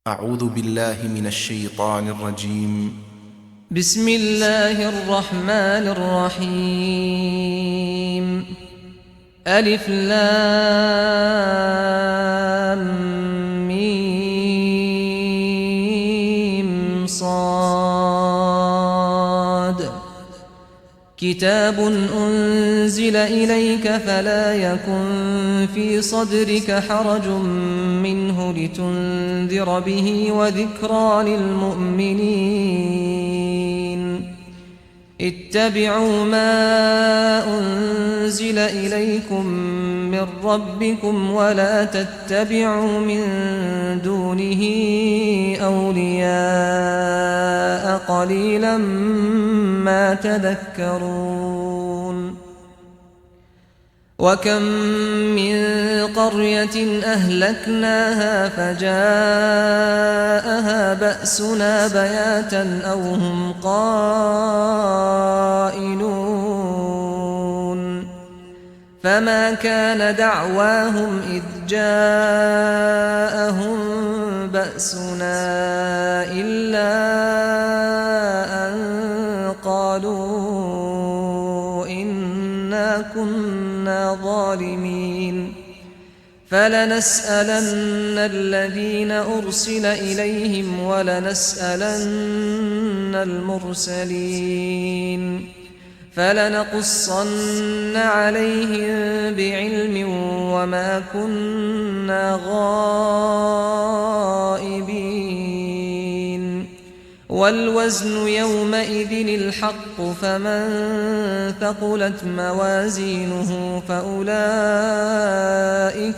أعوذ بالله من الشيطان الرجيم. بسم الله الرحمن الرحيم. ألف لام ميم صاد. كتاب أنزل إليك فلا يكن في صدرك حرج منه لتنذر به وذكرى للمؤمنين. اتبعوا ما أنزل إليكم من ربكم ولا تتبعوا من دونه أولياء قليلا ما تذكرون. وكم من قرية أهلكناها فجاءها بأسنا بياتا أو هم قائلون. فما كان دعواهم إذ جاءهم بأسنا إلا أن قالوا إنا كنا ظالمين. فلنسألن الذين أرسل إليهم ولنسألن المرسلين. فلنقصن عليهم بعلم وما كنا غائبين. والوزن يومئذ الحق فمن ثقلت موازينه فأولئك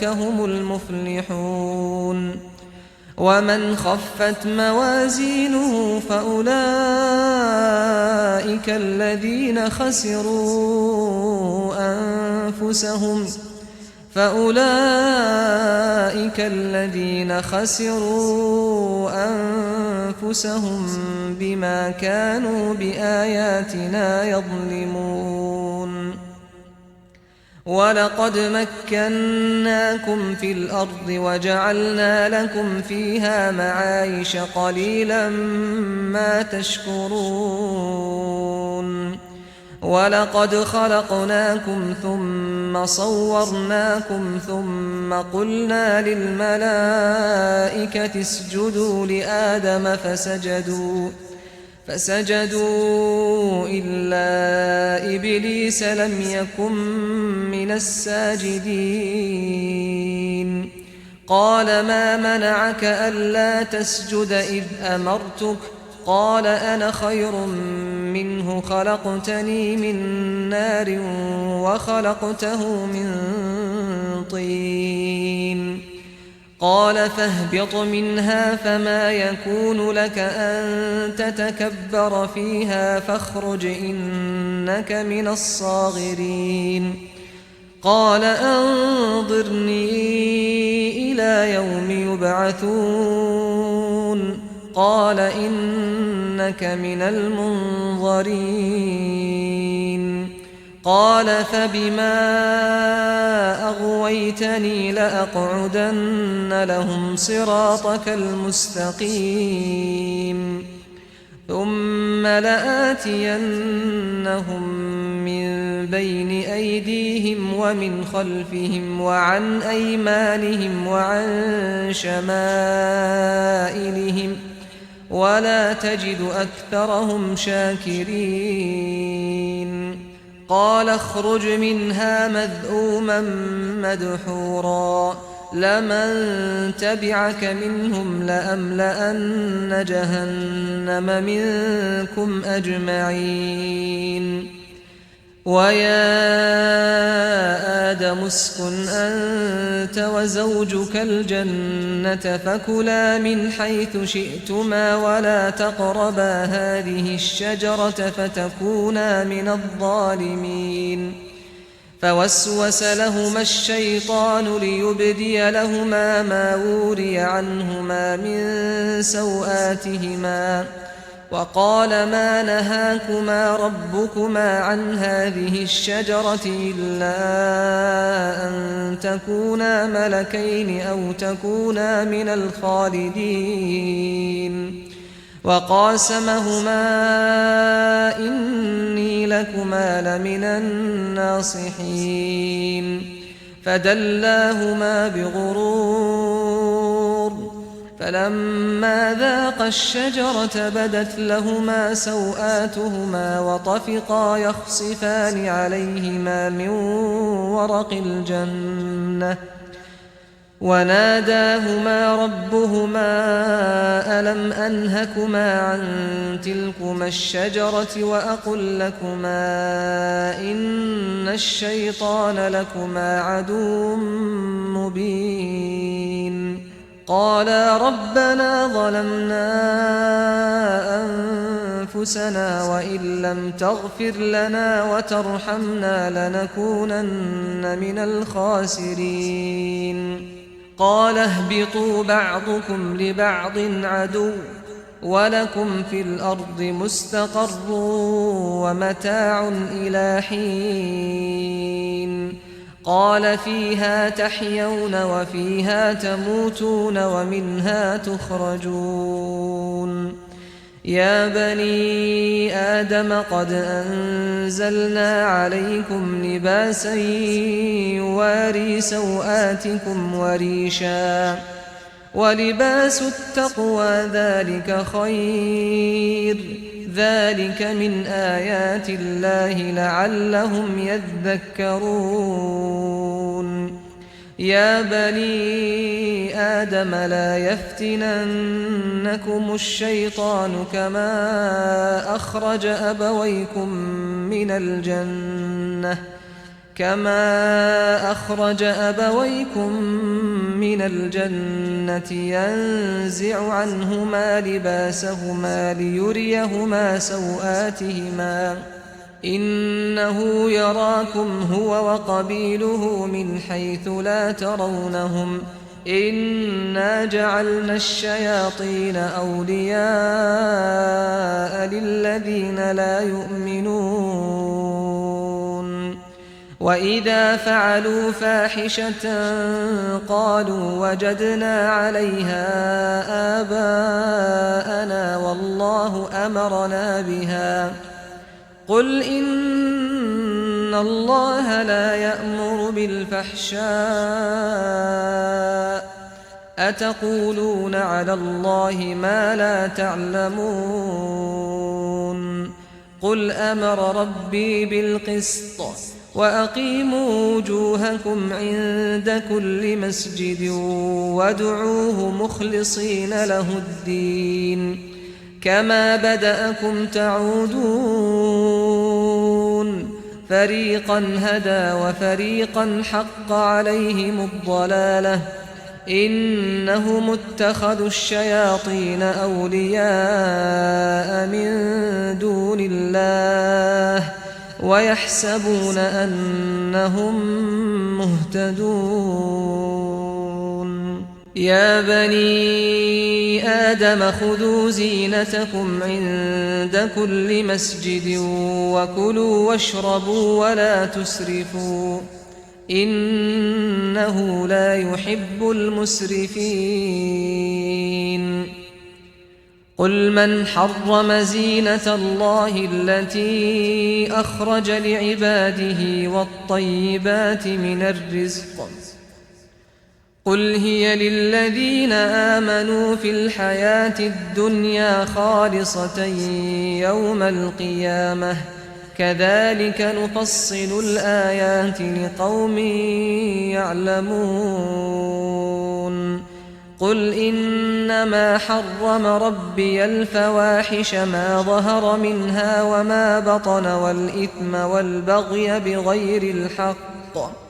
هم المفلحون. ومن خفت موازينه فأولئك الذين خسروا أنفسهم بما كانوا بآياتنا يظلمون. ولقد مكناكم في الأرض وجعلنا لكم فيها معايش قليلا ما تشكرون. ولقد خلقناكم ثم صورناكم ثم قلنا للملائكة اسجدوا لآدم فسجدوا إلا إبليس لم يكن من الساجدين. قال ما منعك ألا تسجد إذ أمرتك؟ قال أنا خير منه خلقتني من نار وخلقته من طين. قال فاهبط منها فما يكون لك أن تتكبر فيها فاخرج إنك من الصاغرين. قال أنظرني إلى يوم يبعثون. قال إنك من المنظرين. قال فبما أغويتني لأقعدن لهم صراطك المستقيم ثم لآتينهم من بين أيديهم ومن خلفهم وعن أيمانهم وعن شمائلهم ولا تجد أكثرهم شاكرين. قال اخرج منها مذءوما مدحورا لمن تبعك منهم لأملأن جهنم منكم أجمعين. ويا آدم اسكن أنت وزوجك الجنة فكلا من حيث شئتما ولا تقربا هذه الشجرة فتكونا من الظالمين. فوسوس لهما الشيطان ليبدي لهما ما وري عنهما من سوآتهما وقال ما نهاكما ربكما عن هذه الشجرة إلا أن تكونا ملكين أو تكونا من الخالدين وقاسمهما إني لكما لمن الناصحين فدلاهما بغرور فلما ذاقا الشجرة بدت لهما سوآتهما وطفقا يخصفان عليهما من ورق الجنة وناداهما ربهما ألم أنهكما عن تلكما الشجرة وأقل لكما إن الشيطان لكما عدو مبين قالا ربنا ظلمنا أنفسنا وإن لم تغفر لنا وترحمنا لنكونن من الخاسرين قال اهبطوا بعضكم لبعض عدو ولكم في الأرض مستقر ومتاع إلى حين قال فيها تحيون وفيها تموتون ومنها تخرجون يا بني آدم قد أنزلنا عليكم لباسا يواري سوآتكم وريشا ولباس التقوى ذلك خير ذلك من آيات الله لعلهم يذكرون يا بني آدم لا يفتننكم الشيطان كما أخرج أبويكم من الجنة ينزع عنهما لباسهما ليريهما سوآتهما إنه يراكم هو وقبيله من حيث لا ترونهم إنا جعلنا الشياطين أولياء للذين لا يؤمنون وإذا فعلوا فاحشة قالوا وجدنا عليها آباءنا والله أمرنا بها قل إن الله لا يأمر بالفحشاء أتقولون على الله ما لا تعلمون قل أمر ربي بالقسط وأقيموا وجوهكم عند كل مسجد وادعوه مخلصين له الدين كما بدأكم تعودون فريقا هدى وفريقا حق عليهم الضلالة إنهم اتخذوا الشياطين أولياء من دون الله ويحسبون أنهم مهتدون يا بني آدم خذوا زينتكم عند كل مسجد وكلوا واشربوا ولا تسرفوا إنه لا يحب المسرفين قل من حرم زينة الله التي أخرج لعباده والطيبات من الرزق قل هي للذين آمنوا في الحياة الدنيا خالصة يوم القيامة كذلك نفصل الآيات لقوم يعلمون قل إنما حرم ربي الفواحش ما ظهر منها وما بطن والإثم والبغي بغير الحق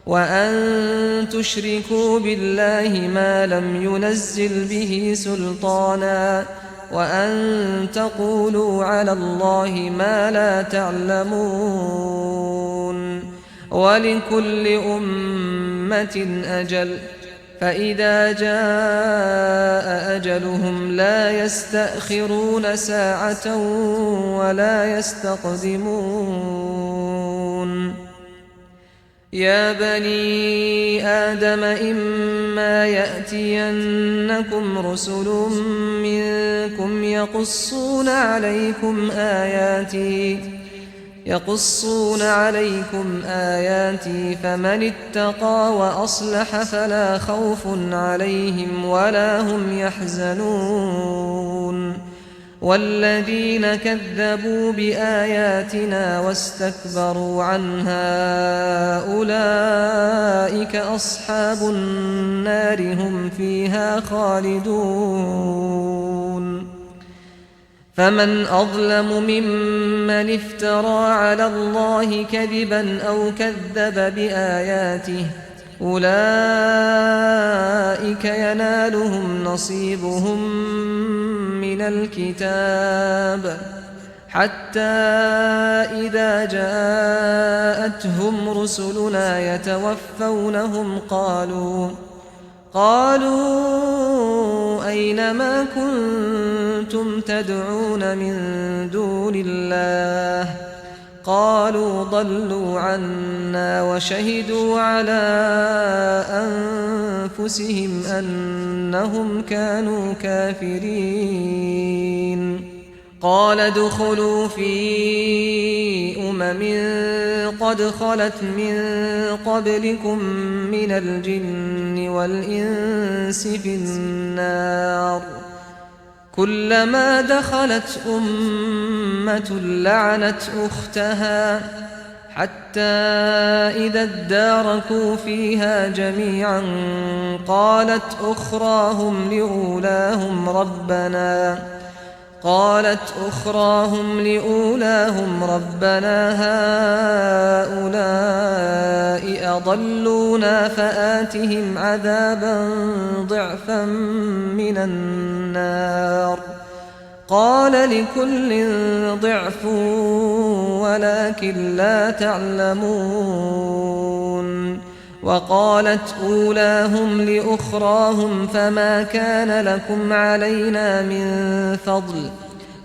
وأن تشركوا بالله ما لم ينزل به سلطانا وأن تقولوا على الله ما لا تعلمون ولكل أمة أجل فإذا جاء أجلهم لا يستأخرون ساعة ولا يستقدمون. يا بني آدم إما يأتينكم رسل منكم يقصون عليكم آياتي فمن اتقى وأصلح فلا خوف عليهم ولا هم يحزنون. والذين كذبوا بآياتنا واستكبروا عنها أولئك أصحاب النار هم فيها خالدون. فمن أظلم ممن افترى على الله كذبا أو كذب بآياته أولئك ينالهم نصيبهم من الكتاب حتى إذا جاءتهم رسلنا يتوفونهم قالوا أين ما كنتم تدعون من دون الله قالوا ضلوا عنا وشهدوا على أنفسهم أنهم كانوا كافرين. قال ادخلوا في قد خلت من قبلكم من الجن والإنس في النار كلما دخلت أمة لعنت أختها حتى إذا اداركوا فيها جميعا قالت أخراهم لأولاهم ربنا هؤلاء أضلونا فآتهم عذابا ضعفا من النار قال لكل ضعف ولكن لا تعلمون. وقالت أولاهم لأخراهم فما كان لكم علينا من فضل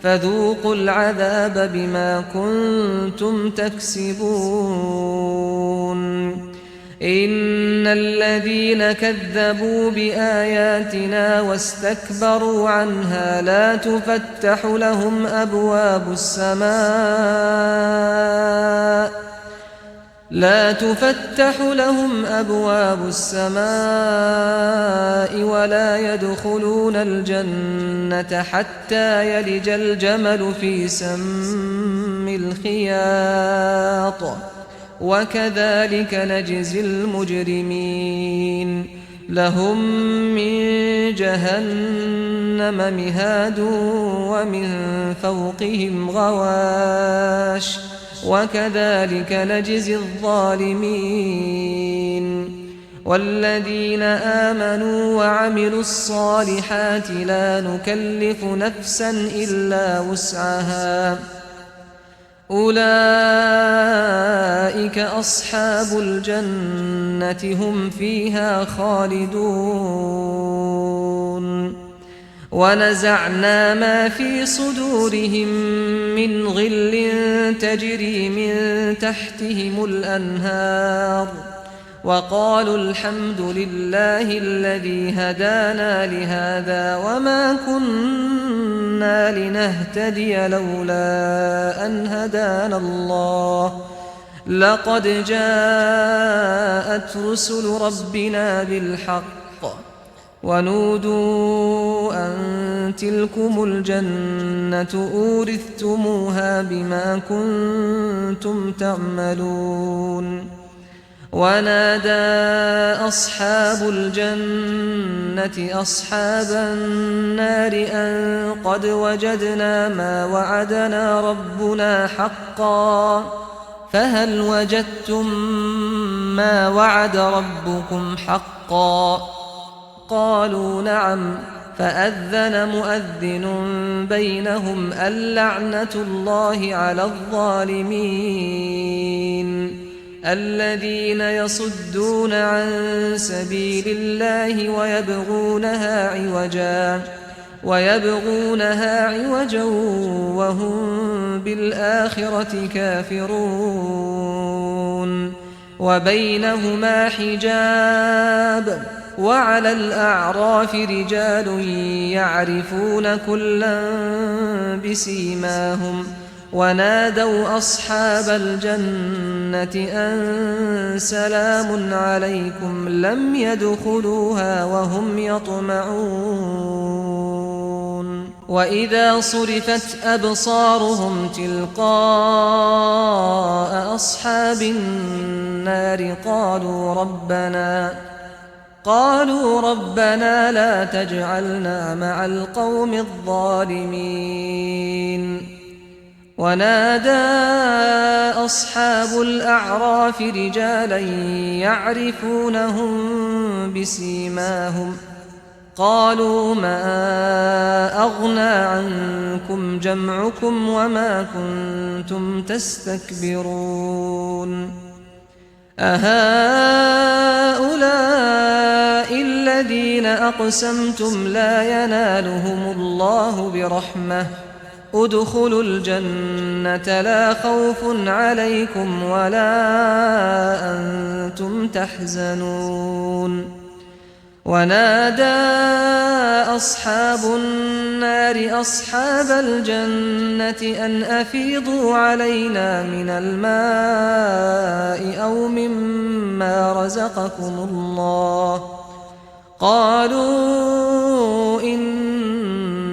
فذوقوا العذاب بما كنتم تكسبون. إن الذين كذبوا بآياتنا واستكبروا عنها لا تفتح لهم أبواب السماء ولا يدخلون الجنة حتى يلج الجمل في سم الخياط وكذلك نجزي المجرمين. لهم من جهنم مهاد ومن فوقهم غواش وكذلك نجزي الظالمين. والذين آمنوا وعملوا الصالحات لا نكلف نفسا إلا وسعها أولئك أصحاب الجنة هم فيها خالدون. ونزعنا ما في صدورهم من غل تجري من تحتهم الأنهار وقالوا الحمد لله الذي هدانا لهذا وما كنا لنهتدي لولا أن هدانا الله لقد جاءت رسل ربنا بالحق ونودوا أن تلكم الجنة أورثتموها بما كنتم تعملون. ونادى أصحاب الجنة أصحاب النار أن قد وجدنا ما وعدنا ربنا حقا فهل وجدتم ما وعد ربكم حقا قالوا نعم فأذن مؤذن بينهم اللعنة الله على الظالمين. الذين يصدون عن سبيل الله ويبغونها عوجا وهم بالآخرة كافرون وبينهما حجاب وعلى الأعراف رجال يعرفون كلا بسيماهم ونادوا أصحاب الجنة أن سلام عليكم لم يدخلوها وهم يطمعون وإذا صرفت أبصارهم تلقاء أصحاب النار قالوا ربنا لا تجعلنا مع القوم الظالمين ونادى أصحاب الأعراف رجالا يعرفونهم بسيماهم قالوا ما أغنى عنكم جمعكم وما كنتم تستكبرون أهؤلاء الذين أقسمتم لا ينالهم الله برحمة ادخلوا الجنة لا خوف عليكم ولا أنتم تحزنون ونادى أصحاب النار أصحاب الجنة أن أفيضوا علينا من الماء أو مما رزقكم الله قالوا إن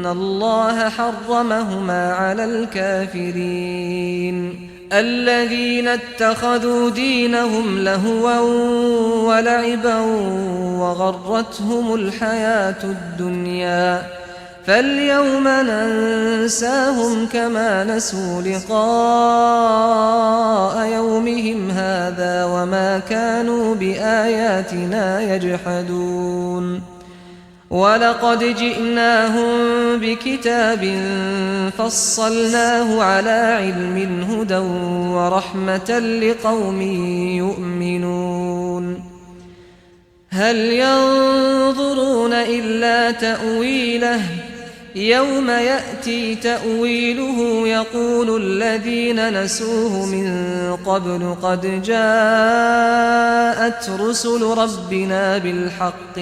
الله حرمهما على الكافرين الذين اتخذوا دينهم لهوا ولعبا وغرتهم الحياة الدنيا فاليوم ننساهم كما نسوا لقاء يومهم هذا وما كانوا بآياتنا يجحدون ولقد جئناهم بكتاب فصلناه على علم هدى ورحمة لقوم يؤمنون هل ينظرون إلا تأويله يوم يأتي تأويله يقول الذين نسوه من قبل قد جاءت رسل ربنا بالحق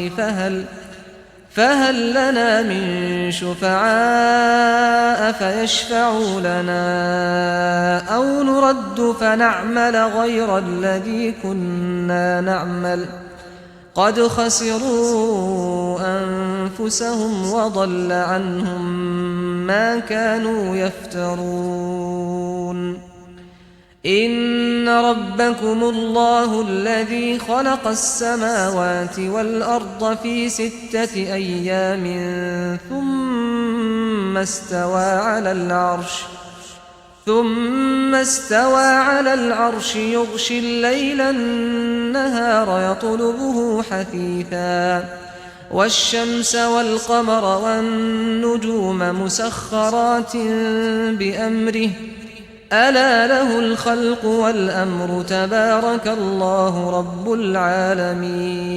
فهل لنا من شفعاء فيشفعوا لنا أو نرد فنعمل غير الذي كنا نعمل قد خسروا أنفسهم وضل عنهم ما كانوا يفترون إن ربكم الله الذي خلق السماوات والأرض في 6 أيام ثم استوى على العرش يغشي الليل النهار يطلبه حثيثا والشمس والقمر والنجوم مسخرات بأمره ألا له الخلق والأمر تبارك الله رب العالمين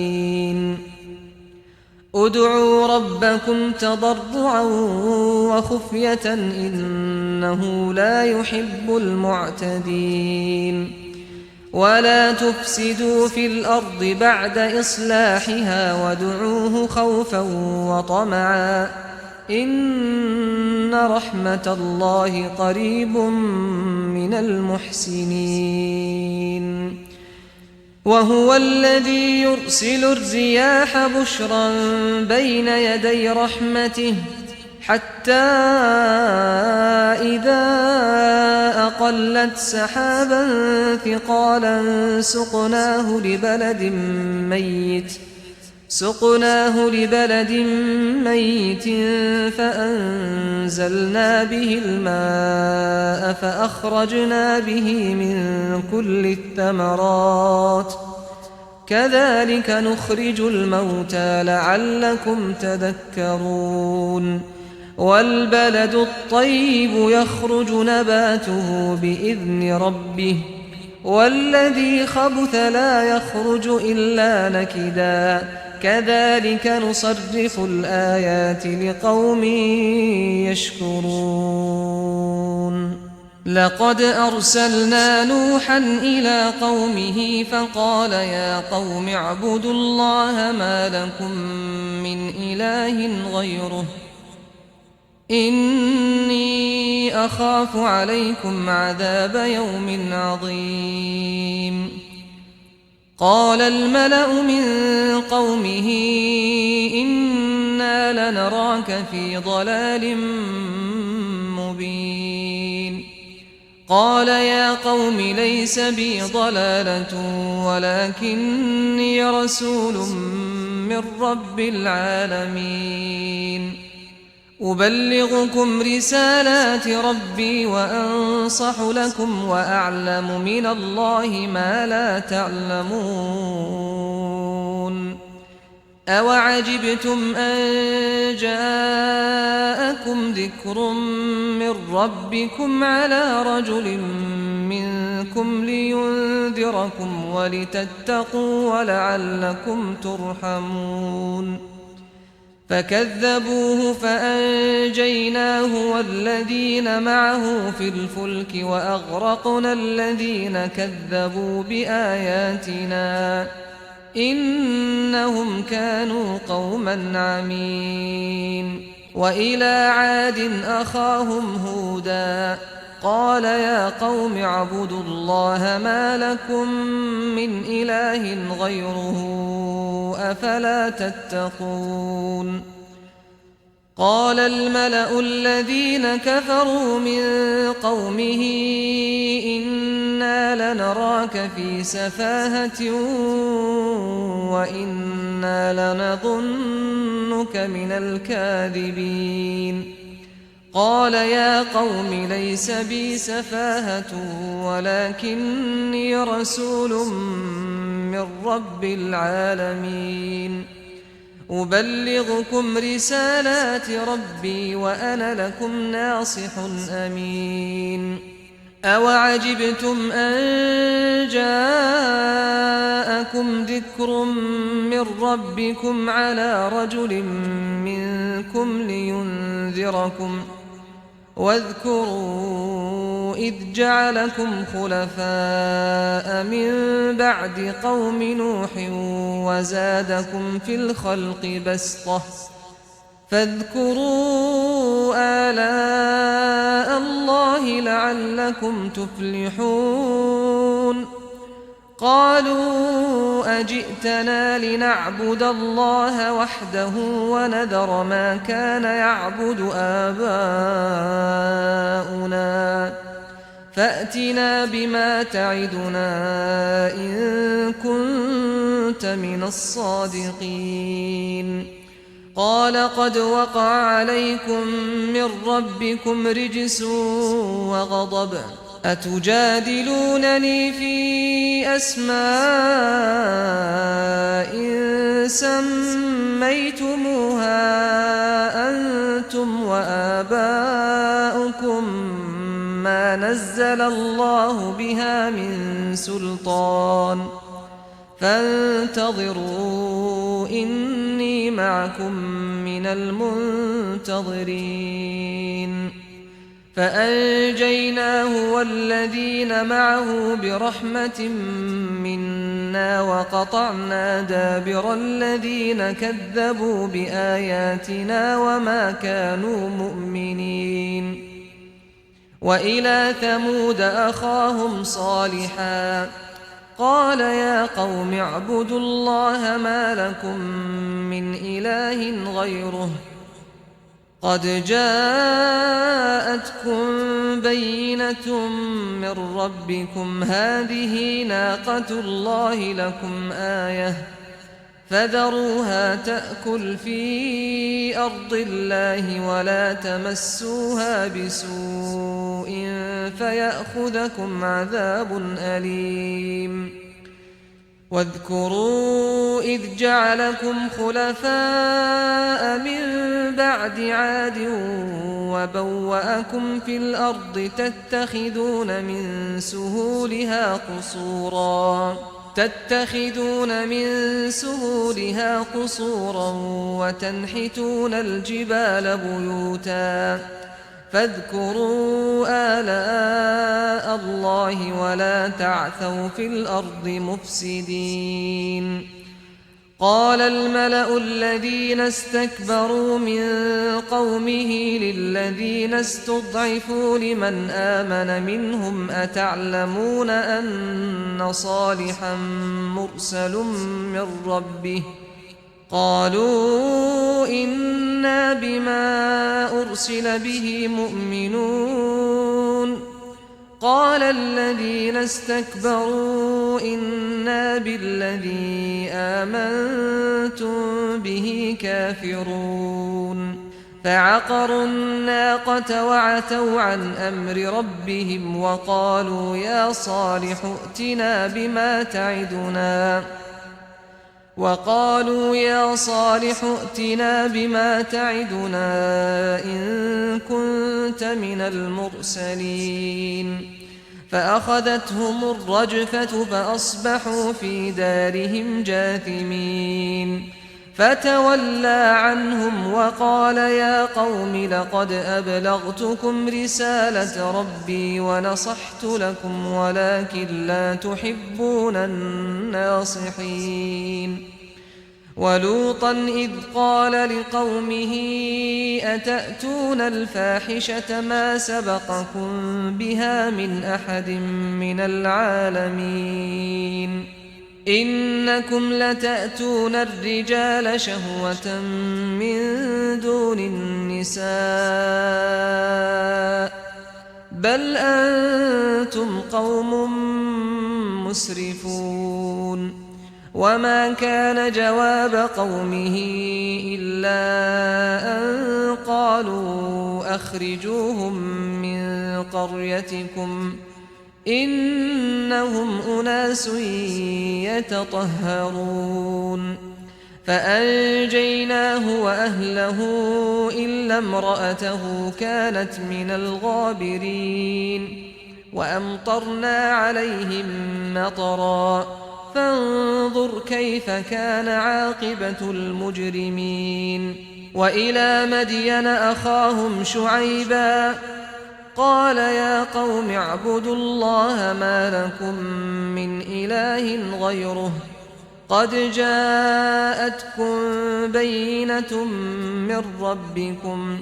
ادعوا ربكم تضرعا وخفية إنه لا يحب المعتدين ولا تفسدوا في الأرض بعد إصلاحها وادعوه خوفا وطمعا إن رحمة الله قريب من المحسنين وهو الذي يرسل الرياح بشرا بين يدي رحمته حتى إذا أقلت سحابا ثقالا سقناه لبلد ميت فأنزلنا به الماء فأخرجنا به من كل الثمرات كذلك نخرج الموتى لعلكم تذكرون والبلد الطيب يخرج نباته بإذن ربه والذي خبث لا يخرج إلا نكدا كذلك نصرف الآيات لقوم يشكرون لقد أرسلنا نوحا إلى قومه فقال يا قوم اعبدوا الله ما لكم من إله غيره إني أخاف عليكم عذاب يوم عظيم قال الملأ من قومه إنا لنراك في ضلال مبين قال يا قوم ليس بي ضلالة ولكني رسول من رب العالمين أبلغكم رسالات ربي وأنصح لكم وأعلم من الله ما لا تعلمون أوعجبتم أن جاءكم ذكر من ربكم على رجل منكم لينذركم ولتتقوا ولعلكم ترحمون فكذبوه فأنجيناه والذين معه في الفلك وأغرقنا الذين كذبوا بآياتنا إنهم كانوا قوما عمين وإلى عاد أخاهم هودا قال يا قوم اعبدوا الله ما لكم من إله غيره أفلا تتقون قال الملأ الذين كفروا من قومه إنا لنراك في سفاهة وإنا لنظنك من الكاذبين قال يا قوم ليس بي سفاهة ولكني رسول من رب العالمين أبلغكم رسالات ربي وأنا لكم ناصح أمين أوعجبتم أن جاءكم ذكر من ربكم على رجل منكم لينذركم واذكروا إذ جعلكم خلفاء من بعد قوم نوح وزادكم في الخلق بسطة فاذكروا آلاء الله لعلكم تفلحون قالوا أجئتنا لنعبد الله وحده ونذر ما كان يعبد آباؤنا فأتنا بما تعدنا إن كنت من الصادقين قال قد وقع عليكم من ربكم رجس وغضب أتجادلونني في أسماء سميتموها أنتم وآباؤكم ما نزل الله بها من سلطان فانتظروا إني معكم من المنتظرين فأنجيناه والذين معه برحمة منا وقطعنا دابر الذين كذبوا بآياتنا وما كانوا مؤمنين وإلى ثمود أخاهم صالحا قال يا قوم اعبدوا الله ما لكم من إله غيره قد جاءتكم بينة من ربكم هذه ناقة الله لكم آية فذروها تأكل في أرض الله ولا تمسوها بسوء فيأخذكم عذاب أليم واذكروا إذ جعلكم خلفاء من بعد عاد وبوأكم في الأرض تتخذون من سهولها قصورا وتنحتون الجبال بيوتا فاذكروا آلاء الله ولا تعثوا في الأرض مفسدين. قال الملأ الذين استكبروا من قومه للذين استضعفوا لمن آمن منهم أتعلمون أن صالحا مرسل من ربه قالوا إنا بما أرسل به مؤمنون. قال الذين استكبروا إنا بالذي آمنتم به كافرون. فعقروا الناقة وعتوا عن أمر ربهم وقالوا يا صالح ائتنا بما تعدنا إن كنت من المرسلين. فأخذتهم الرجفة فأصبحوا في دارهم جاثمين. فتولى عنهم وقال يا قوم لقد أبلغتكم رسالة ربي ونصحت لكم ولكن لا تحبون الناصحين. ولوطا إذ قال لقومه أتأتون الفاحشة ما سبقكم بها من أحد من العالمين إنكم لتأتون الرجال شهوة من دون النساء بل أنتم قوم مسرفون. وما كان جواب قومه إلا أن قالوا أخرجوهم من قريتكم إنهم أناس يتطهرون. فأنجيناه وأهله إلا امرأته كانت من الغابرين. وأمطرنا عليهم مطرا فانظر كيف كان عاقبة المجرمين. وإلى مدين أخاهم شعيبا قال يا قوم اعبدوا الله ما لكم من إله غيره قد جاءتكم بينة من ربكم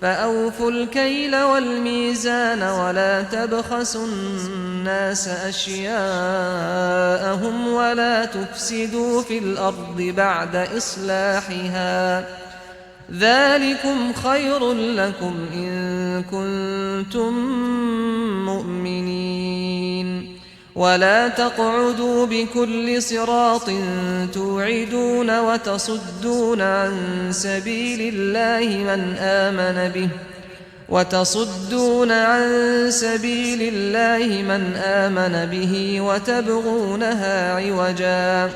فأوفوا الكيل والميزان ولا تبخسوا الناس أشياءهم ولا تفسدوا في الأرض بعد إصلاحها ذلكم خير لكم إن كنتم مؤمنين. ولا تقعدوا بكل صراط توعدون وتصدون عن سبيل الله من آمن به وتبغونها عوجا.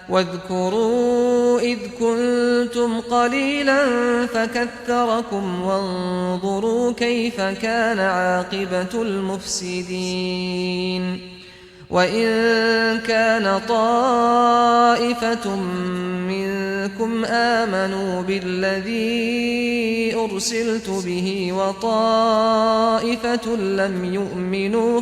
واذكروا إذ كنتم قليلا فكثركم وانظروا كيف كان عاقبة المفسدين. وإن كان طائفة منكم آمنوا بالذي أرسلت به وطائفة لم يؤمنوا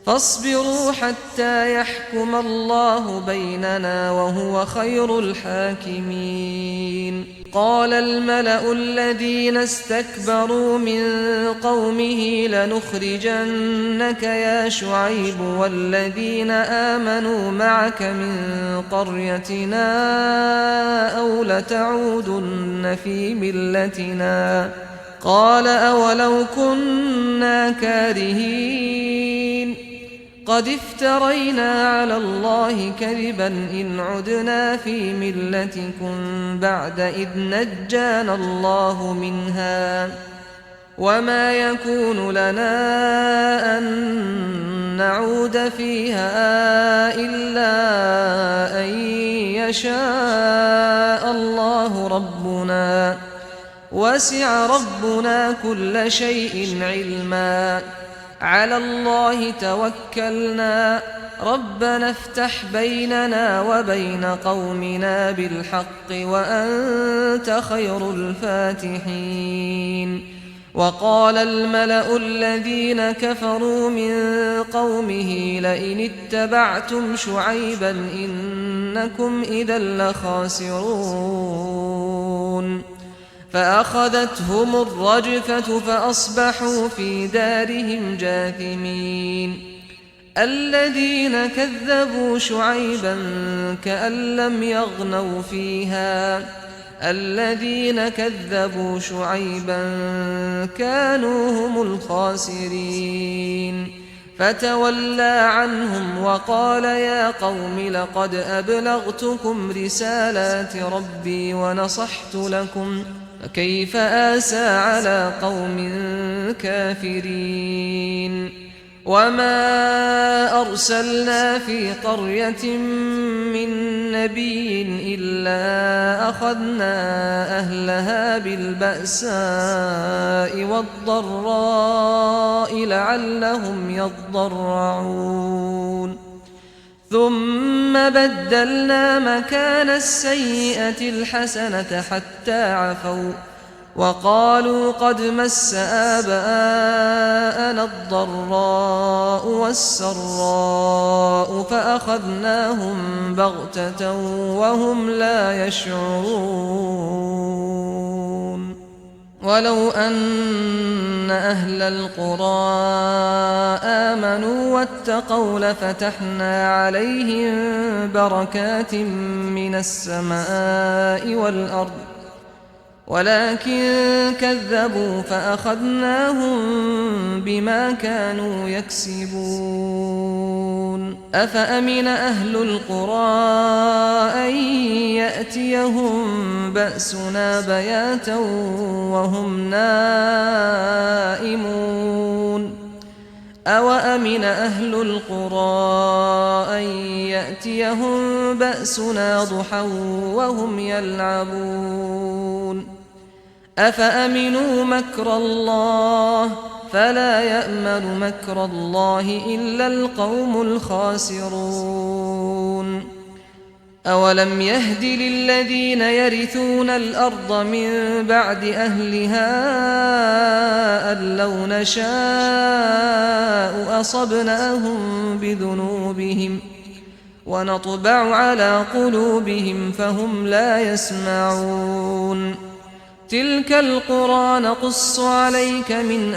فاصبروا حتى يحكم الله بيننا وهو خير الحاكمين. قال الملأ الذين استكبروا من قومه لنخرجنك يا شعيب والذين آمنوا معك من قريتنا أو لتعودن في ملتنا. قال أولو كنا كارهين قد افترينا على الله كذبا إن عدنا في ملتكم بعد إذ نجانا الله منها وما يكون لنا أن نعود فيها إلا أن يشاء الله ربنا وسع ربنا كل شيء علما على الله توكلنا ربنا افتح بيننا وبين قومنا بالحق وأنت خير الفاتحين وقال الملأ الذين كفروا من قومه لئن اتبعتم شعيبا إنكم إذا لخاسرون فأخذتهم الرجفة فأصبحوا في دارهم جاثمين الذين كذبوا شعيبا كأن لم يغنوا فيها الذين كذبوا شعيبا كانوا هم الخاسرين فتولى عنهم وقال يا قوم لقد أبلغتكم رسالات ربي ونصحت لكم فكيف آسى على قوم كافرين وما أرسلنا في قرية من نبي إلا أخذنا أهلها بالبأساء والضراء لعلهم يضرعون ثم بدلنا مكان السيئة الحسنة حتى عفوا وقالوا قد مس آباءنا الضراء والسراء فأخذناهم بغتة وهم لا يشعرون ولو أن أهل القرى آمنوا واتقوا لفتحنا عليهم بركات من السماء والأرض ولكن كذبوا فأخذناهم بما كانوا يكسبون أفأمن أهل القرى أن يأتيهم بأسنا بياتا وهم نائمون أوأمن أهل القرى أن يأتيهم بأسنا ضحى وهم يلعبون أفأمنوا مكر الله فلا يأمن مكر الله إلا القوم الخاسرون أولم يهد للذين يرثون الأرض من بعد أهلها أن لو نشاء أصبناهم بذنوبهم ونطبع على قلوبهم فهم لا يسمعون تلك القرى نقص عليك من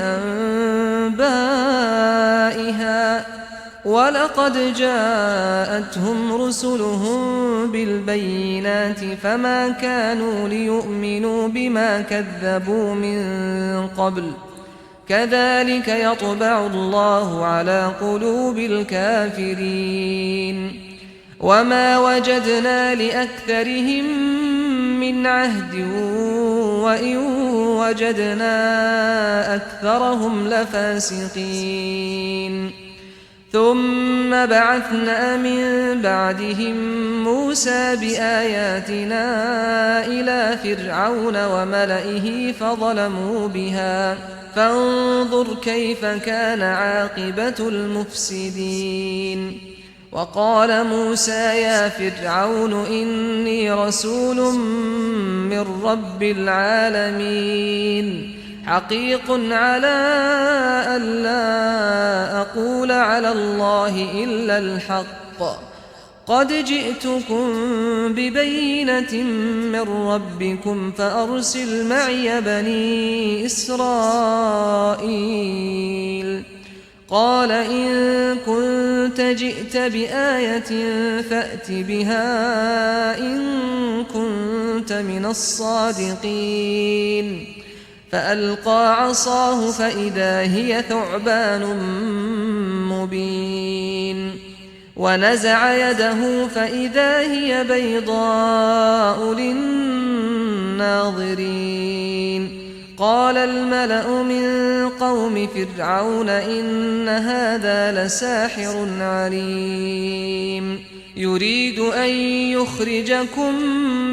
أنبائها ولقد جاءتهم رسلهم بالبينات فما كانوا ليؤمنوا بما كذبوا من قبل كذلك يطبع الله على قلوب الكافرين وما وجدنا لأكثرهم من عهد وإن وجدنا أكثرهم لفاسقين ثم بعثنا من بعدهم موسى بآياتنا إلى فرعون وملئه فظلموا بها فانظر كيف كان عاقبة المفسدين وقال موسى يا فرعون إني رسول من رب العالمين حقيق على أن لا أقول على الله إلا الحق قد جئتكم ببينة من ربكم فأرسل معي بني إسرائيل قال إن كنت جئت بآية فأت بها إن كنت من الصادقين فألقى عصاه فإذا هي ثعبان مبين ونزع يده فإذا هي بيضاء للناظرين قال الملأ من قوم فرعون إن هذا لساحر عليم يريد أن يخرجكم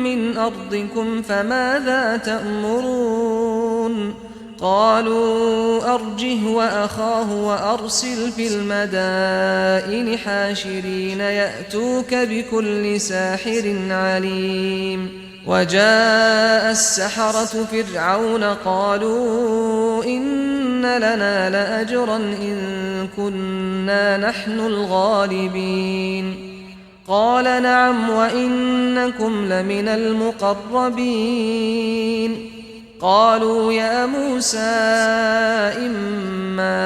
من أرضكم فماذا تأمرون قالوا أرجه وأخاه وأرسل في المدائن حاشرين يأتوك بكل ساحر عليم وجاء السحرة فرعون قالوا إن لنا لأجرا إن كنا نحن الغالبين قال نعم وإنكم لمن المقربين قالوا يا موسى إما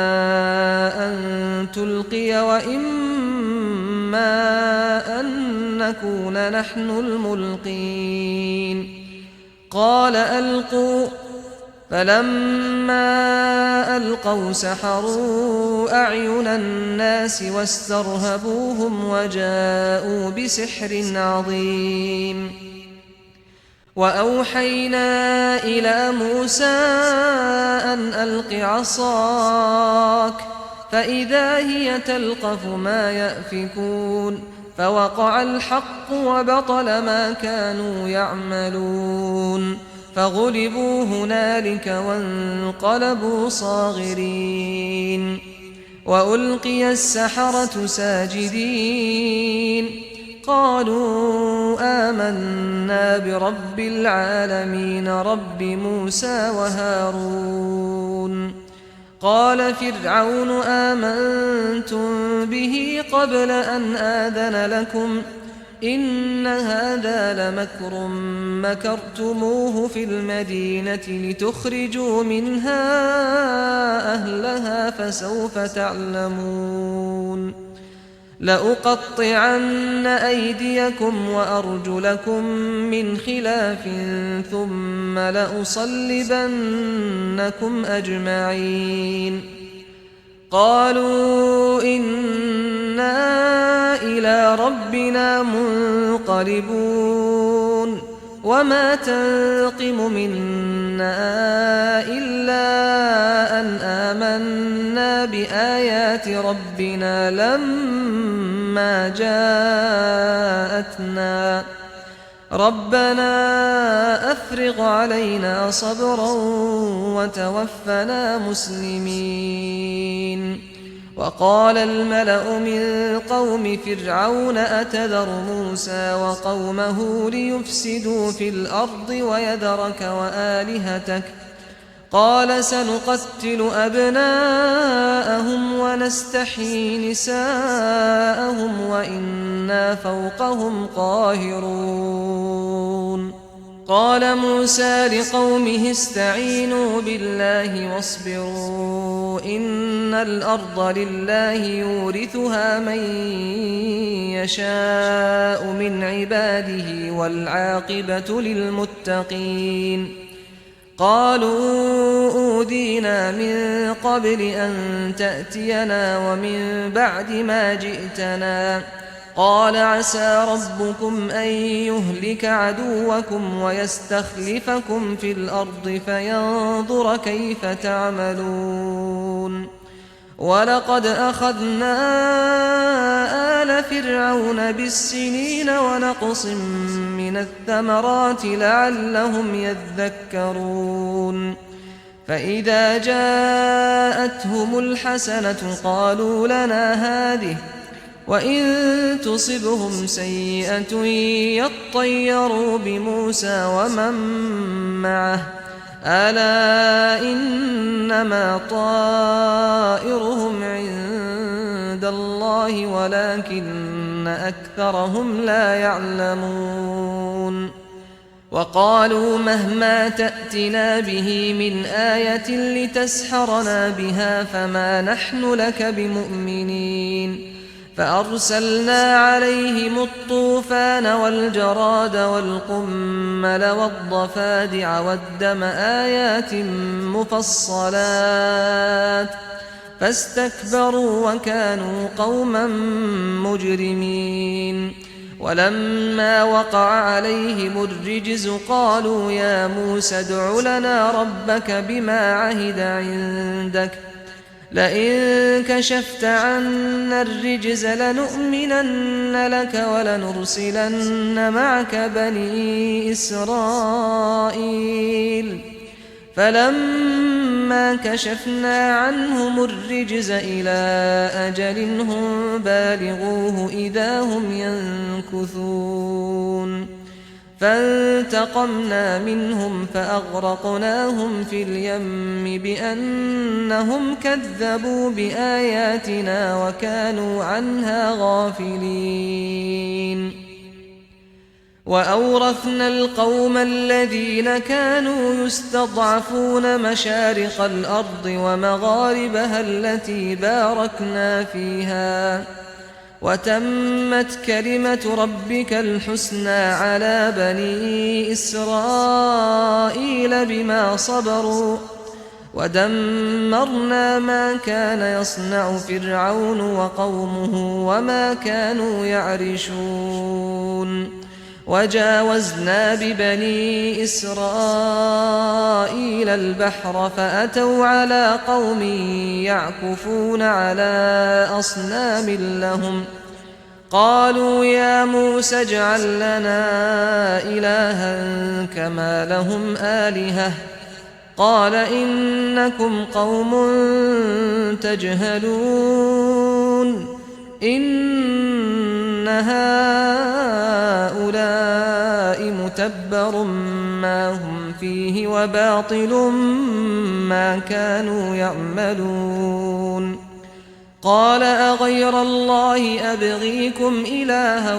أن تلقي وإما أن نكون نحن الملقين قال ألقوا فلما ألقوا سحروا أعين الناس واسترهبوهم وجاءوا بسحر عظيم وأوحينا إلى موسى أن ألق عصاك فإذا هي تلقف ما يأفكون فوقع الحق وبطل ما كانوا يعملون فغلبوا هنالك وانقلبوا صاغرين وألقي السحرة ساجدين قالوا آمنا برب العالمين رب موسى وهارون قال فرعون آمنتم به قبل أن آذن لكم إن هذا لمكر مكرتموه في المدينة لتخرجوا منها أهلها فسوف تعلمون لأقطعن أيديكم وأرجلكم من خلاف ثم لأصلبنكم أجمعين قالوا إنا إلى ربنا منقلبون وما تنقم منا إلا أن آمنا بآيات ربنا لما جاءتنا ربنا أفرغ علينا صبرا وتوفنا مسلمين وقال الملأ من قوم فرعون أتذر موسى وقومه ليفسدوا في الأرض ويذرك وآلهتك قال سنقتل أبناءهم ونستحيي نساءهم وإنا فوقهم قاهرون قال موسى لقومه استعينوا بالله واصبروا إن الأرض لله يورثها من يشاء من عباده والعاقبة للمتقين قالوا أوذينا من قبل أن تأتينا ومن بعد ما جئتنا قال عسى ربكم أن يهلك عدوكم ويستخلفكم في الأرض فينظر كيف تعملون ولقد أخذنا آل فرعون بالسنين ونقص من الثمرات لعلهم يذكرون فإذا جاءتهم الحسنة قالوا لنا هذه وإن تصبهم سيئة يطيروا بموسى ومن معه ألا إنما طائرهم عند الله ولكن أكثرهم لا يعلمون وقالوا مهما تأتنا به من آية لتسحرنا بها فما نحن لك بمؤمنين فأرسلنا عليهم الطوفان والجراد والقمل والضفادع والدم آيات مفصلات فاستكبروا وكانوا قوما مجرمين ولما وقع عليهم الرجز قالوا يا موسى ادع لنا ربك بما عهد عندك لئن كشفت عنا الرجز لنؤمنن لك ولنرسلن معك بني إسرائيل فلما كشفنا عنهم الرجز إلى أجل هم بالغوه إذا هم ينكثون فانتقمنا منهم فأغرقناهم في اليم بأنهم كذبوا بآياتنا وكانوا عنها غافلين وأورثنا القوم الذين كانوا يستضعفون مشارق الأرض ومغاربها التي باركنا فيها وتمت كلمة ربك الحسنى على بني إسرائيل بما صبروا ودمرنا ما كان يصنع فرعون وقومه وما كانوا يعرشون وجاوزنا ببني إسرائيل البحر فأتوا على قوم يعكفون على أصنام لهم قالوا يا موسى اجعل لنا إلها كما لهم آلهة قال إنكم قوم تجهلون إن هؤلاء متبر ما هم فيه وباطل ما كانوا يعملون قال أغير الله أبغيكم إلها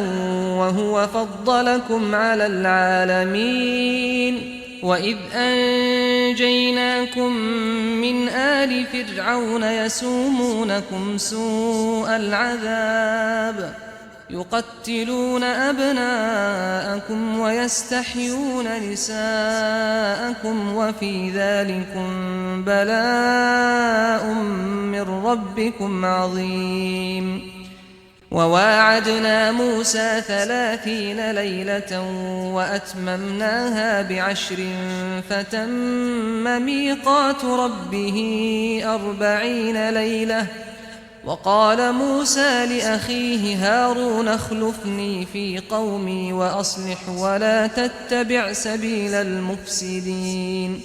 وهو فضلكم على العالمين وإذ أنجيناكم من آل فرعون يسومونكم سوء العذاب يقتلون أبناءكم ويستحيون نساءكم وفي ذلكم بلاء من ربكم عظيم وواعدنا موسى 30 ليلة وأتممناها ب10 فتم ميقات ربه 40 ليلة وقال موسى لأخيه هارون اخلفني في قومي وأصلح ولا تتبع سبيل المفسدين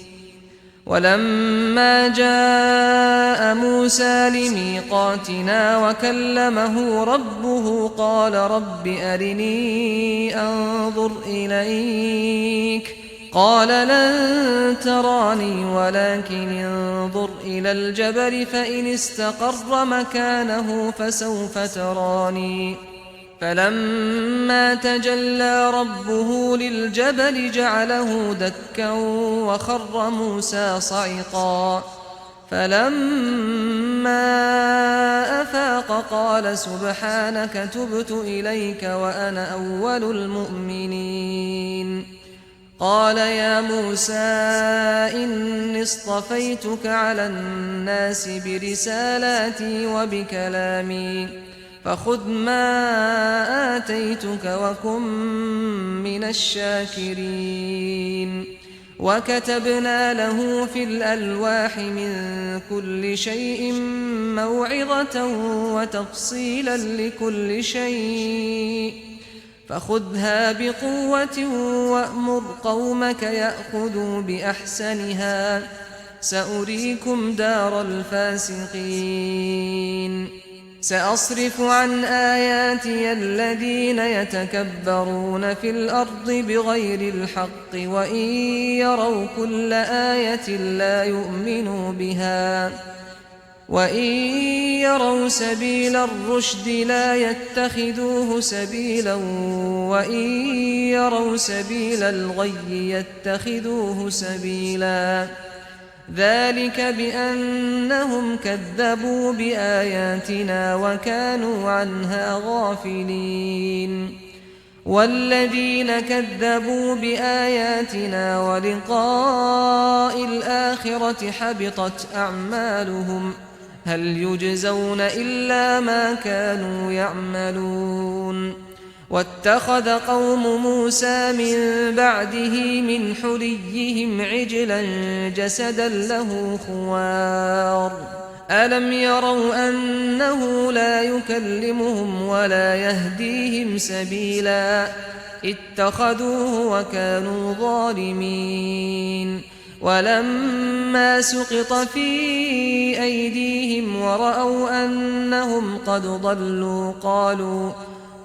ولما جاء موسى لميقاتنا وكلمه ربه قال رب أرني أنظر إليك قال لن تراني ولكن انظر إلى الجبل فإن استقر مكانه فسوف تراني فلما تجلى ربه للجبل جعله دكا وخر موسى صعقا فلما أفاق قال سبحانك تبت إليك وأنا أول المؤمنين قال يا موسى إني اصطفيتك على الناس برسالاتي وبكلامي فخذ ما آتيتك وكن من الشاكرين وكتبنا له في الألواح من كل شيء موعظة وتفصيلا لكل شيء فخذها بقوة وأمر قومك يأخذوا بأحسنها سأريكم دار الفاسقين سأصرف عن آياتي الذين يتكبرون في الأرض بغير الحق وإن يروا كل آية لا يؤمنوا بها وإن يروا سبيل الرشد لا يتخذوه سبيلا وإن يروا سبيل الغي يتخذوه سبيلا ذلك بأنهم كذبوا بآياتنا وكانوا عنها غافلين والذين كذبوا بآياتنا ولقاء الآخرة حبطت أعمالهم هل يجزون إلا ما كانوا يعملون واتخذ قوم موسى من بعده من حليهم عجلا جسدا له خوار ألم يروا أنه لا يكلمهم ولا يهديهم سبيلا اتخذوه وكانوا ظالمين ولما سقط في أيديهم ورأوا أنهم قد ضلوا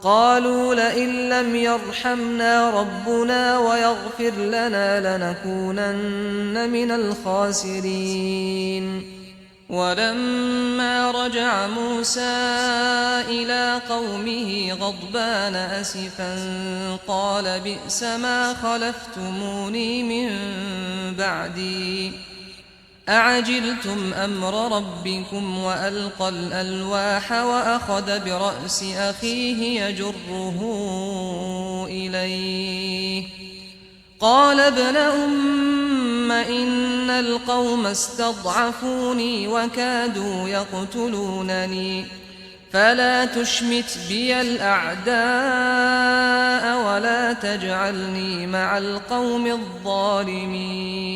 قالوا لئن لم يرحمنا ربنا ويغفر لنا لنكونن من الخاسرين ولما رجع موسى إلى قومه غضبان أسفا قال بئس ما خلفتموني من بعدي أعجلتم أمر ربكم وألقى الألواح وأخذ برأس أخيه يجره إليه قال ابن أم إن القوم استضعفوني وكادوا يقتلونني فلا تشمت بي الأعداء ولا تجعلني مع القوم الظالمين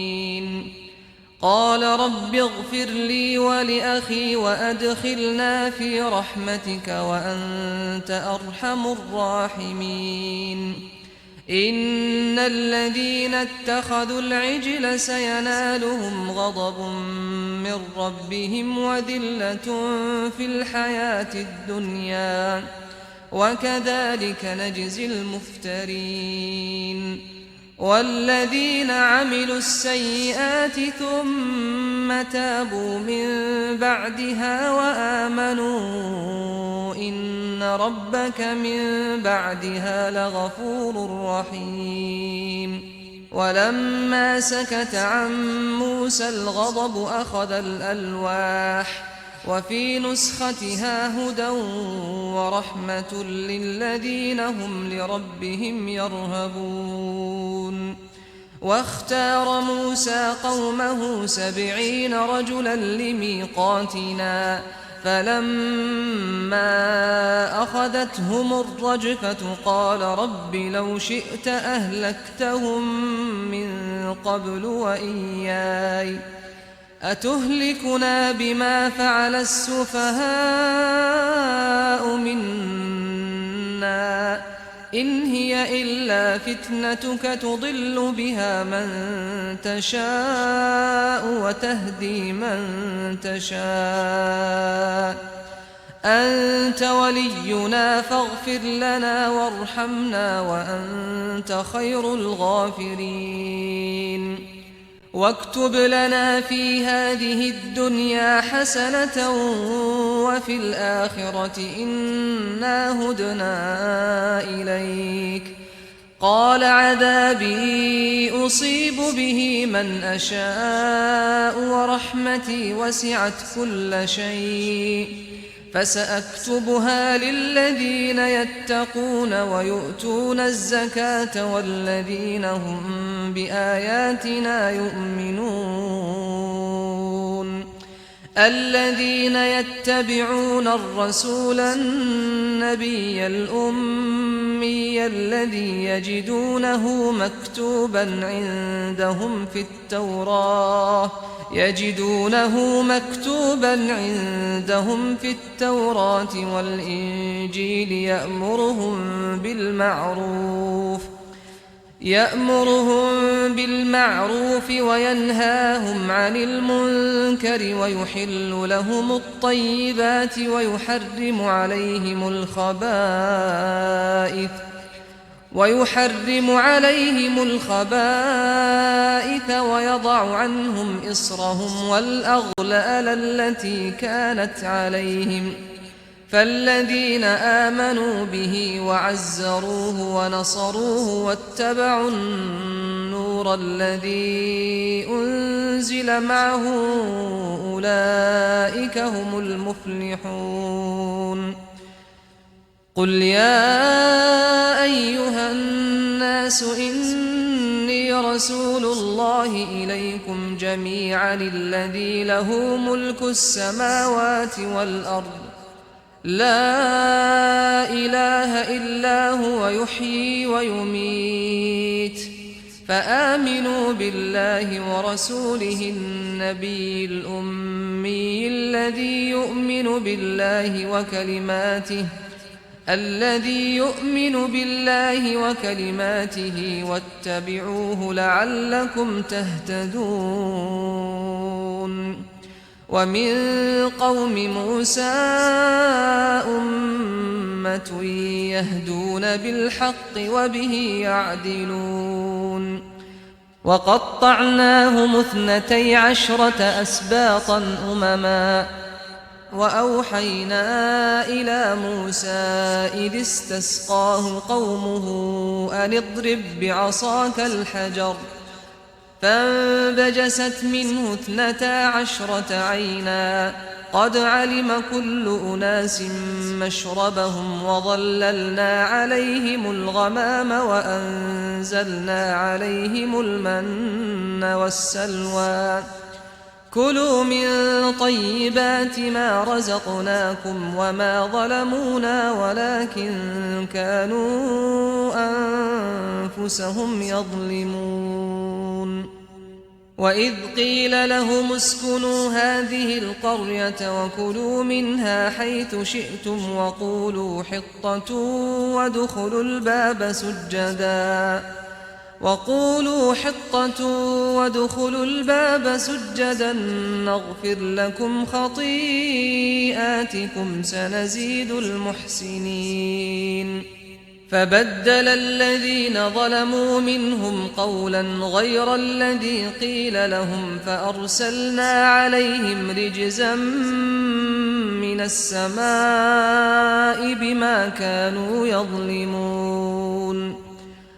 قال رب اغفر لي ولأخي وأدخلنا في رحمتك وأنت أرحم الراحمين إن الذين اتخذوا العجل سينالهم غضب من ربهم وذلة في الحياة الدنيا وكذلك نجزي المفترين والذين عملوا السيئات ثم تابوا من بعدها وآمنوا إن ربك من بعدها لغفور رحيم ولما سكت عن موسى الغضب أخذ الألواح وفي نسختها هدى ورحمة للذين هم لربهم يرهبون واختار موسى قومه 70 رجلا لميقاتنا فلما أخذتهم الرجفة قال رب لو شئت أهلكتهم من قبل وإياي أتهلكنا بما فعل السفهاء منا إن هي إلا فتنتك تضل بها من تشاء وتهدي من تشاء أنت ولينا فاغفر لنا وارحمنا وأنت خير الغافرين واكتب لنا في هذه الدنيا حسنة وفي الآخرة إنا هدنا إليك قال عذابي أصيب به من أشاء ورحمتي وسعت كل شيء فسأكتبها للذين يتقون ويؤتون الزكاة والذين هم بآياتنا يؤمنون الذين يتبعون الرسول النبي الأمي الذي يجدونه مكتوبا عندهم في التوراة والإنجيل يأمرهم بالمعروف وينهاهم عن المنكر ويحل لهم الطيبات ويحرم عليهم الخبائث ويضع عنهم إصرهم والأغلال التي كانت عليهم فالذين آمنوا به وعزروه ونصروه واتبعوا النور الذي أنزل معه أولئك هم المفلحون قل يا أيها الناس إني رسول الله إليكم جميعا الذي له ملك السماوات والأرض لا إله إلا هو يحيي ويميت فآمنوا بالله ورسوله النبي الأمي الذي يؤمن بالله وكلماته واتبعوه لعلكم تهتدون ومن قوم موسى أمة يهدون بالحق وبه يعدلون وقطعناهم 12 أسباطا أمما وأوحينا إلى موسى إذ استسقاه قومه أن اضرب بعصاك الحجر فانبجست منه 12 عينا قد علم كل أناس مشربهم وظللنا عليهم الغمام وأنزلنا عليهم المن والسلوى كلوا من طيبات ما رزقناكم وما ظلمونا ولكن كانوا أنفسهم يظلمون وإذ قيل لهم اسكنوا هذه القرية وكلوا منها حيث شئتم وقولوا حطة وادخلوا الباب سجدا نغفر لكم خطيئاتكم سنزيد المحسنين فبدل الذين ظلموا منهم قولا غير الذي قيل لهم فأرسلنا عليهم رجزا من السماء بما كانوا يظلمون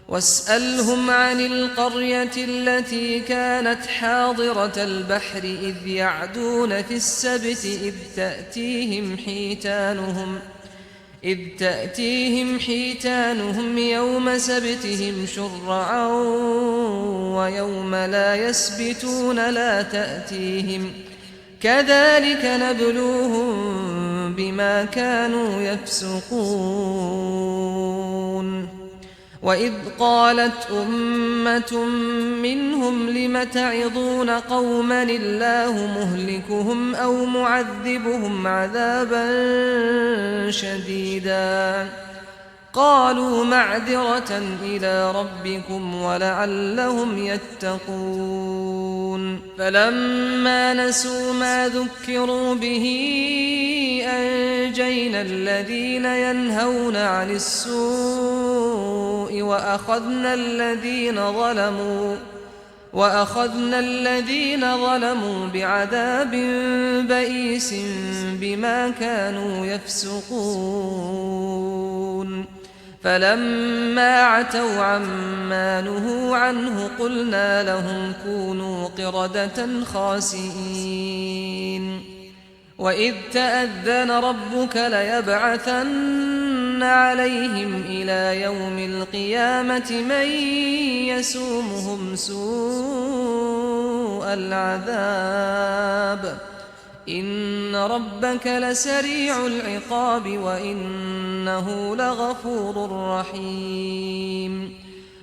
واسألهم عن القرية التي كانت حاضرة البحر إذ يعدون في السبت إذ تأتيهم حيتانهم يوم سبتهم شرعا ويوم لا يسبتون لا تأتيهم كذلك نبلوهم بما كانوا يفسقون وإذ قالت أمة منهم لم تعظون قوما الله مهلكهم أو معذبهم عذابا شديدا قالوا معذرة إلى ربكم ولعلهم يتقون فلما نسوا ما ذكروا به أنجينا الذين ينهون عن السوء وأخذنا الذين ظلموا بعذاب بئيس بما كانوا يفسقون فلما عتوا عما نهوا عنه قلنا لهم كونوا قردة خاسئين وإذ تأذن ربك ليبعثن عليهم إلى يوم القيامة من يسومهم سوء العذاب إن ربك لسريع العقاب وإنه لغفور رحيم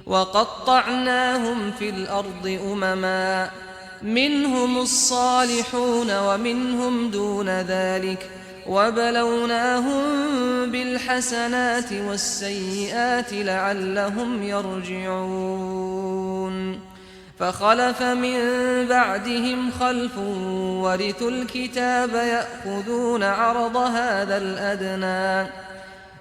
وقطعناهم في الأرض أمما منهم الصالحون ومنهم دون ذلك وبلوناهم بالحسنات والسيئات لعلهم يرجعون فخلف من بعدهم خلف ورثوا الكتاب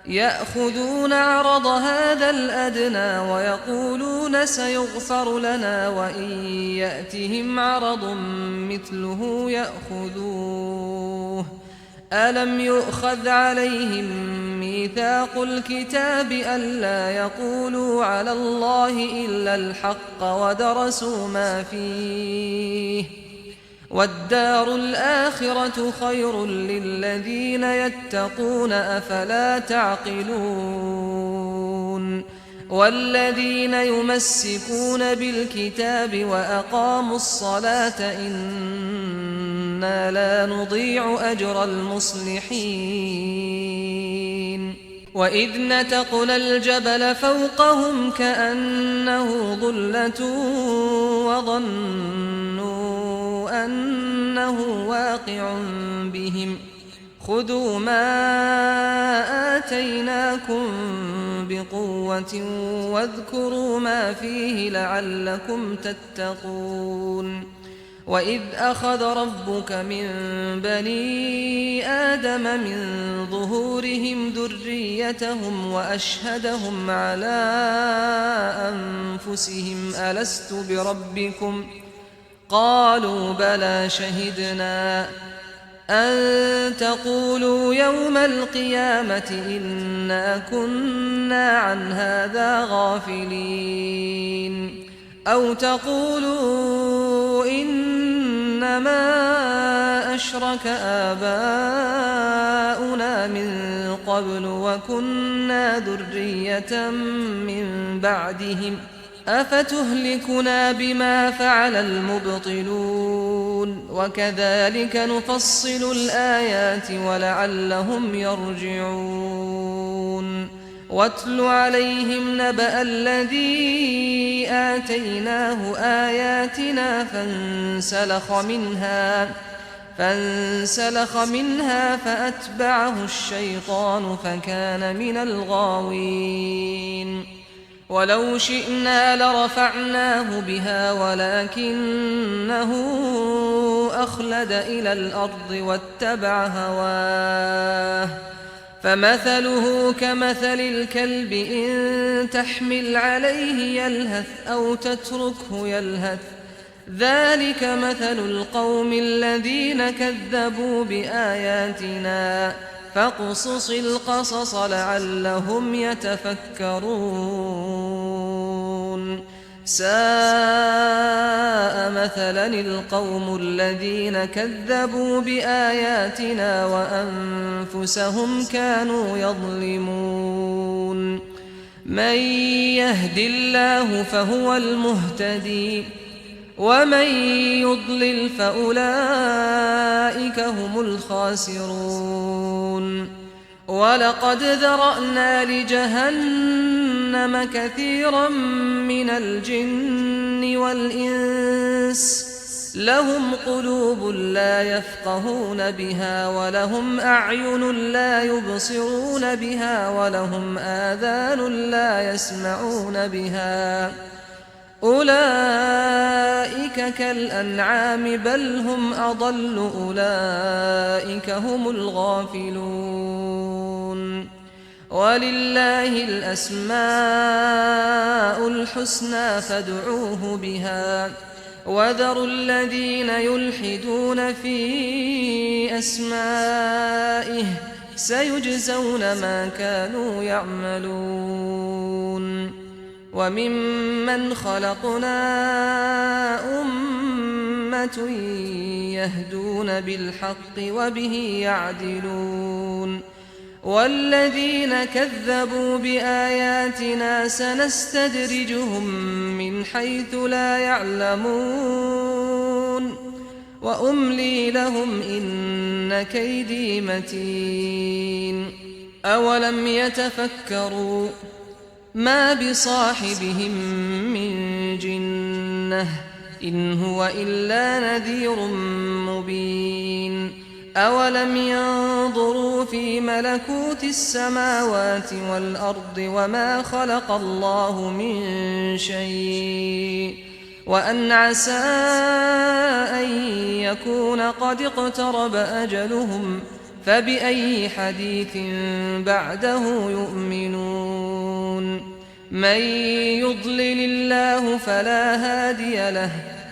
يأخذون عرض هذا الأدنى ويقولون سيغفر لنا وإن يأتهم عرض مثله يأخذوه ألم يؤخذ عليهم ميثاق الكتاب ألا يقولوا على الله إلا الحق ودرسوا ما فيه والدار الآخرة خير للذين يتقون أفلا تعقلون والذين يمسكون بالكتاب وأقاموا الصلاة إن إنا لا نضيع أجر المصلحين وإذ نتقنا الجبل فوقهم كأنه ظلة وظنوا أنه واقع بهم خذوا ما آتيناكم بقوة واذكروا ما فيه لعلكم تتقون وإذ أخذ ربك من بني آدم من ظهورهم ذريتهم وأشهدهم على أنفسهم ألست بربكم قالوا بلى شهدنا أن تقولوا يوم القيامة إنا كنا عن هذا غافلين أو تقولوا إنما أشرك آباؤنا من قبل وكنا ذرية من بعدهم أفتهلكنا بما فعل المبطلون وكذلك نفصل الآيات ولعلهم يرجعون واتل عليهم نبأ الذي آتيناه آياتنا فانسلخ منها فأتبعه الشيطان فكان من الغاوين ولو شئنا لرفعناه بها ولكنه أخلد إلى الأرض واتبع هواه فمثله كمثل الكلب إن تحمل عليه يلهث أو تتركه يلهث ذلك مثل القوم الذين كذبوا بآياتنا فاقصص القصص لعلهم يتفكرون ساء مثلا القوم الذين كذبوا بآياتنا وأنفسهم كانوا يظلمون من يهد الله فهو المهتدي ومن يضلل فأولئك هم الخاسرون ولقد ذرأنا لجهنم كثيرا من الجن والإنس لهم قلوب لا يفقهون بها ولهم أعين لا يبصرون بها ولهم آذان لا يسمعون بها أولئك كالأنعام بل هم أضل أولئك هم الغافلون ولله الأسماء الحسنى فادعوه بها وذروا الذين يلحدون في أسمائه سيجزون ما كانوا يعملون وممن خلقنا أمة يهدون بالحق وبه يعدلون والذين كذبوا بآياتنا سنستدرجهم من حيث لا يعلمون وأملي لهم إن كيدي متين أولم يتفكروا ما بصاحبهم من جنة إن هو إلا نذير مبين أولم ينظروا في ملكوت السماوات والأرض وما خلق الله من شيء وأن عسى أن يكون قد اقترب أجلهم فبأي حديث بعده يؤمنون من يضلل الله فلا هادي له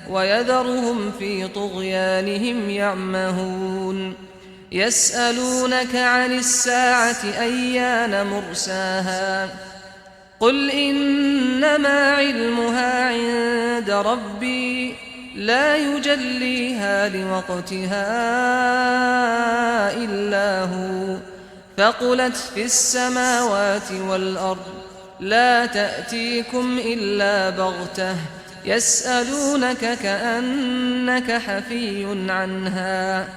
ويذرهم في طغيانهم يعمهون يسألونك عن الساعة أيان مرساها قل إنما علمها عند ربي لا يجليها لوقتها إلا هو ثقلت في السماوات والأرض لا تأتيكم إلا بغتة يسألونك كأنك حفي عنها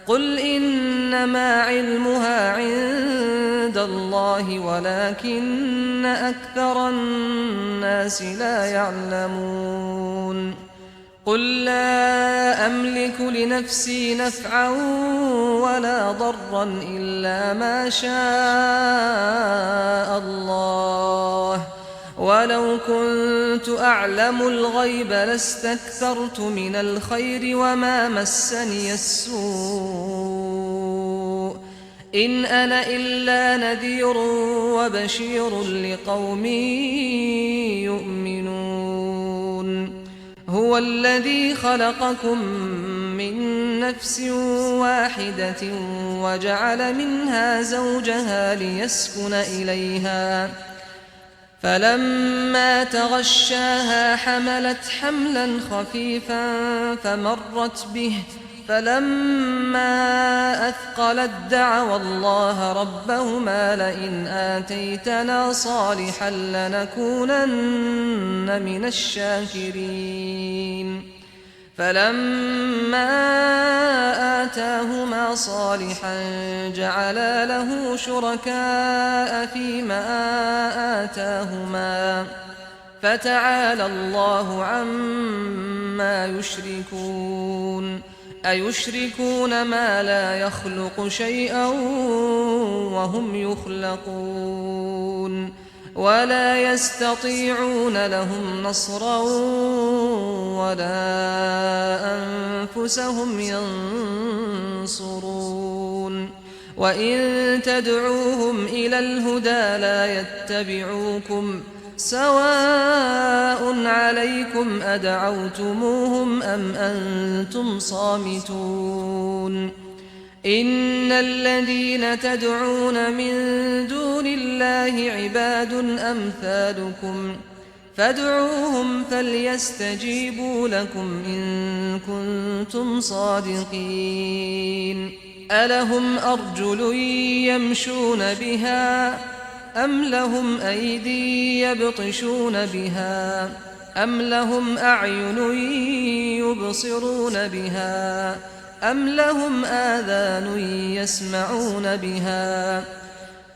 قل إنما علمها عند الله ولكن أكثر الناس لا يعلمون قل لا أملك لنفسي نفعا ولا ضرا إلا ما شاء الله ولو كنت أعلم الغيب لاستكثرت من الخير وما مسني السوء إن أنا إلا نذير وبشير لقوم يؤمنون هو الذي خلقكم من نفس واحدة وجعل منها زوجها ليسكن إليها فلما تغشاها حملت حملا خفيفا فمرت به فلما أثقلت دعوا الله ربهما لئن آتيتنا صالحا لنكونن من الشاكرين فلما آتاهما صالحا جعلا له شركاء فيما آتاهما فتعالى الله عما يشركون أيشركون ما لا يخلق شيئا وهم يخلقون ولا يستطيعون لهم نصرا ولا أنفسهم ينصرون وإن تدعوهم إلى الهدى لا يتبعوكم سواء عليكم أدعوتموهم أم أنتم صامتون إن الذين تدعون من دون الله عباد أمثالكم فادعوهم فليستجيبوا لكم إن كنتم صادقين ألهم أرجل يمشون بها أم لهم أيدي يبطشون بها أم لهم أعين يبصرون بها أم لهم آذان يسمعون بها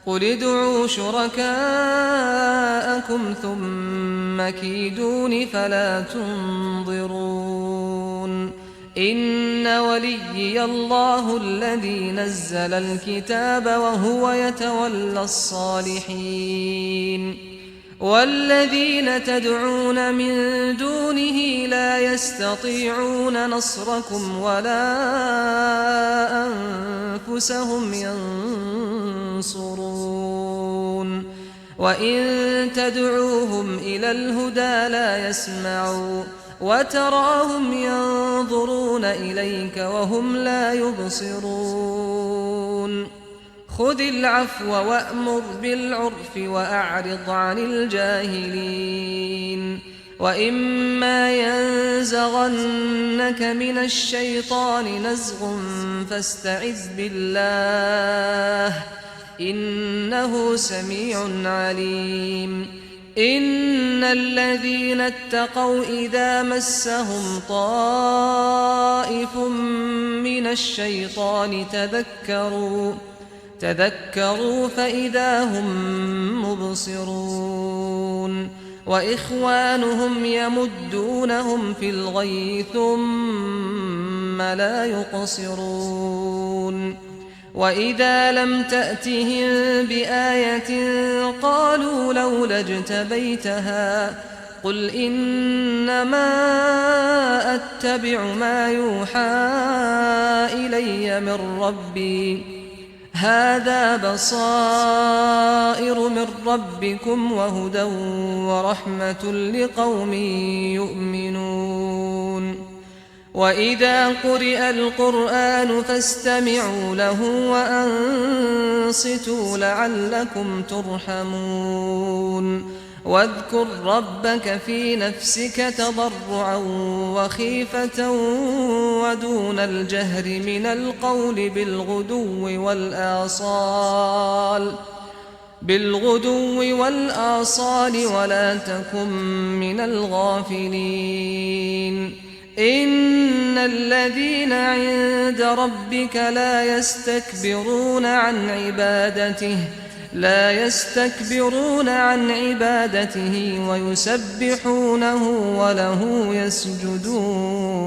قل ادعوا شركاءكم ثم كيدون فلا تنظرون إن وليي الله الذي نزل الكتاب وهو يتولى الصالحين والذين تدعون من دونه لا يستطيعون نصركم ولا أنفسهم ينصرون وإن تدعوهم إلى الهدى لا يسمعوا وتراهم ينظرون إليك وهم لا يبصرون خذ العفو وأمر بالعرف وأعرض عن الجاهلين وإما ينزغنك من الشيطان نزغ فاستعذ بالله إنه سميع عليم إن الذين اتقوا إذا مسهم طائف من الشيطان تذكروا فإذا هم مبصرون وإخوانهم يمدونهم في الغي ثم لا يقصرون وإذا لم تأتهم بآية قالوا لولا اجتبيتها قل إنما أتبع ما يوحى إلي من ربي هذا بصائر من ربكم وهدى ورحمة لقوم يؤمنون وإذا قرئ القرآن فاستمعوا له وأنصتوا لعلكم ترحمون واذكر ربك في نفسك تضرعا وخيفة ودون الجهر من القول بالغدو والآصال بالغدو والآصال ولا تكن من الغافلين إن الذين عند ربك لا يستكبرون عن عبادته ويسبحونه وله يسجدون